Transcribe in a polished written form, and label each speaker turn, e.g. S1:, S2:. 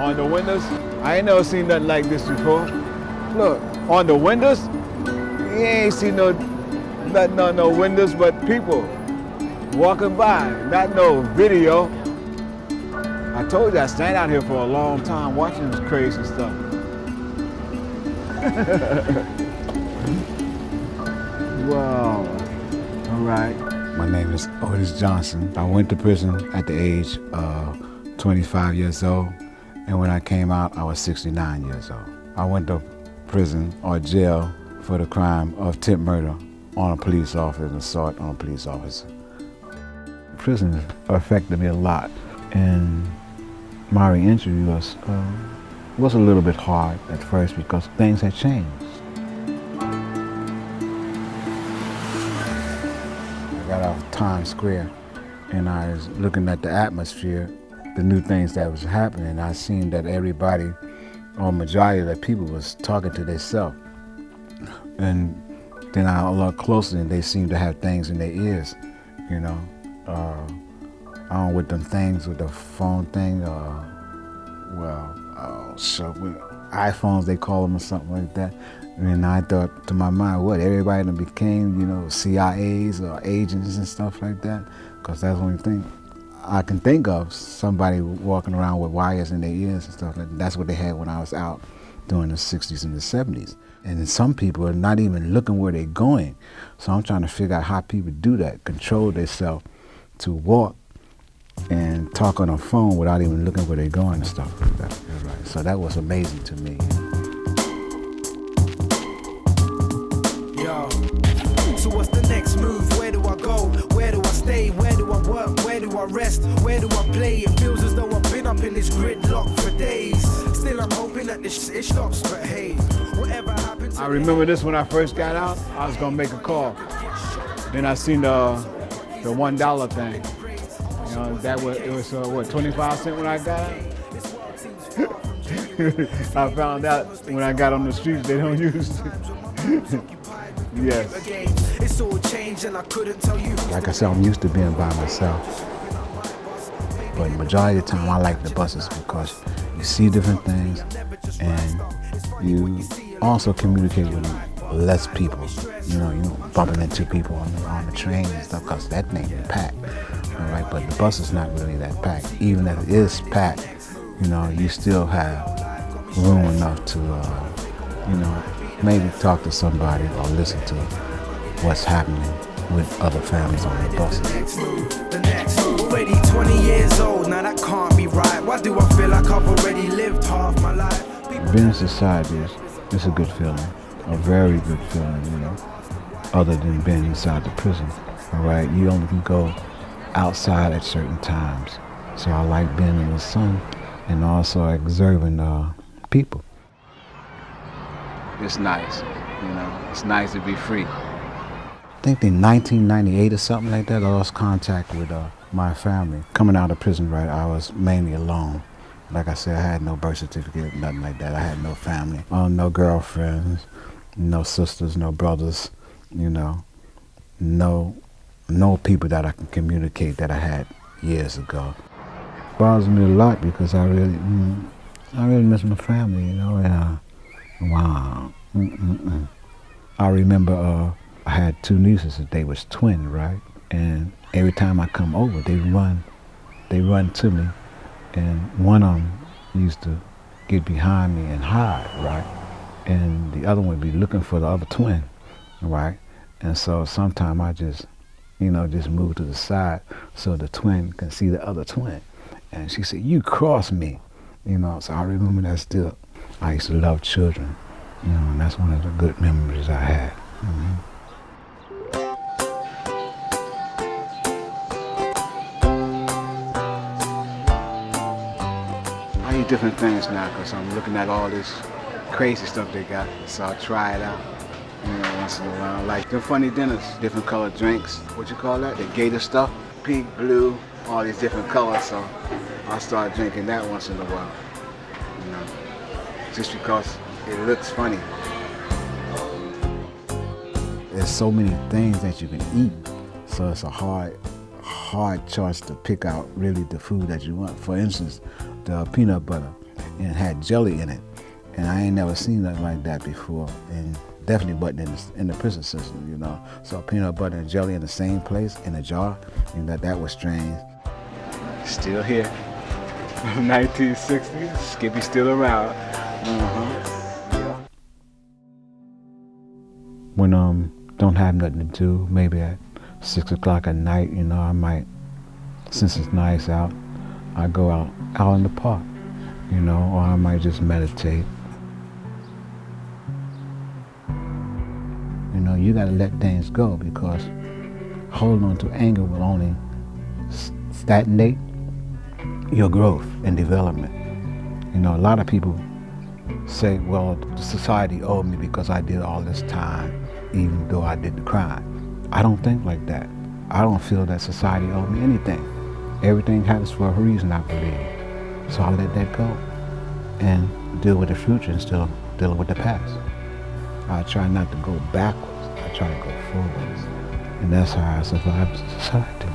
S1: on the windows. I ain't never seen nothing like this before. Look, on the windows, you ain't seen nothing on no windows but people walking by, not no video. I told you I stand out here for a long time watching this crazy stuff. Wow, all right. My name is Otis Johnson. I went to prison at the age of 25 years old, and when I came out, I was 69 years old. I went to prison or jail for the crime of attempted murder on a police officer and assault on a police officer. Prison affected me a lot, and my reentry was a little bit hard at first because things had changed. I got off Times Square and I was looking at the atmosphere, the new things that was happening. I seen that everybody, or majority of the people, was talking to themselves. And then I looked closer and they seemed to have things in their ears, you know. With them things, with the phone thing, with iPhones they call them or something like that. And I thought to my mind, what, everybody that became, you know, CIAs or agents and stuff like that? Because that's the only thing I can think of, somebody walking around with wires in their ears and stuff like that. That's what they had when I was out during the 60s and the 70s. And some people are not even looking where they're going. So I'm trying to figure out how people do that, control themselves to walk and talk on a phone without even looking where they're going and stuff like that. Right. So that was amazing to me.
S2: Yo, so what's the next move? Where do I go? Where do I stay? Where do I work? Where do I rest? Where do I play? It feels as though I've been up in this gridlock for days. Still I'm hoping that this shit stops, but hey, whatever happens.
S1: I remember this when I first got out. I was gonna make a call. Then I seen the $1 thing. You know, it was what, 25 cents when I got out? I found out when I got on the streets they don't use it. Yes.
S2: It's all changed and I couldn't tell you.
S1: Like I said, I'm used to being by myself. But the majority of the time I like the buses because you see different things and you also communicate with less people. You know, bumping into people on the train and stuff because that thing is packed. All right, but the bus is not really that packed. Even if it is packed, you know, you still have room enough to, you know, maybe talk to somebody or listen to what's happening with other families on the buses.
S2: Already 20 years old, now that can't be right. Why do I feel like I've already lived half my life?
S1: Being in society is a good feeling, a very good feeling, you know, other than being inside the prison. All right, you only can go outside at certain times. So I like being in the sun and also observing people. It's nice, you know, it's nice to be free. I think in 1998 or something like that, I lost contact with my family. Coming out of prison, right, I was mainly alone. Like I said, I had no birth certificate, nothing like that. I had no family, no girlfriends, no sisters, no brothers, you know, no people that I can communicate that I had years ago. It bothers me a lot because I really miss my family, you know. And, wow. I remember I had two nieces and they was twins, right? And every time I come over, they run to me, and one of them used to get behind me and hide, right? And the other one would be looking for the other twin, right? And so sometimes I just move to the side so the twin can see the other twin. And she said, "You crossed me," you know. So I remember that still. I used to love children, you know, and that's one of the good memories I had. Mm-hmm. I eat different things now because I'm looking at all this crazy stuff they got, so I try it out. You know, once in a while, like the funny dinners, different colored drinks. What you call that? The gator stuff, pink, blue, all these different colors. So I start drinking that once in a while. You know, just because it looks funny. There's so many things that you can eat, so it's a hard choice to pick out really the food that you want. For instance, the peanut butter. and it had jelly in it. And I ain't never seen nothing like that before. And definitely wasn't in the prison system, you know. So peanut butter and jelly in the same place, in a jar, and that was strange.
S3: Still here. 1960, Skippy still around.
S1: When don't have nothing to do, maybe at 6 o'clock at night, you know, I might, since it's nice out, I go out in the park, you know, or I might just meditate. You know, you gotta let things go, because holding on to anger will only stagnate your growth and development. You know, a lot of people say, well, the society owed me because I did all this time, even though I did the crime. I don't think like that. I don't feel that society owed me anything. Everything happens for a reason, I believe. So I let that go and deal with the future instead of dealing with the past. I try not to go backwards. I try to go forwards. And that's how I survive society.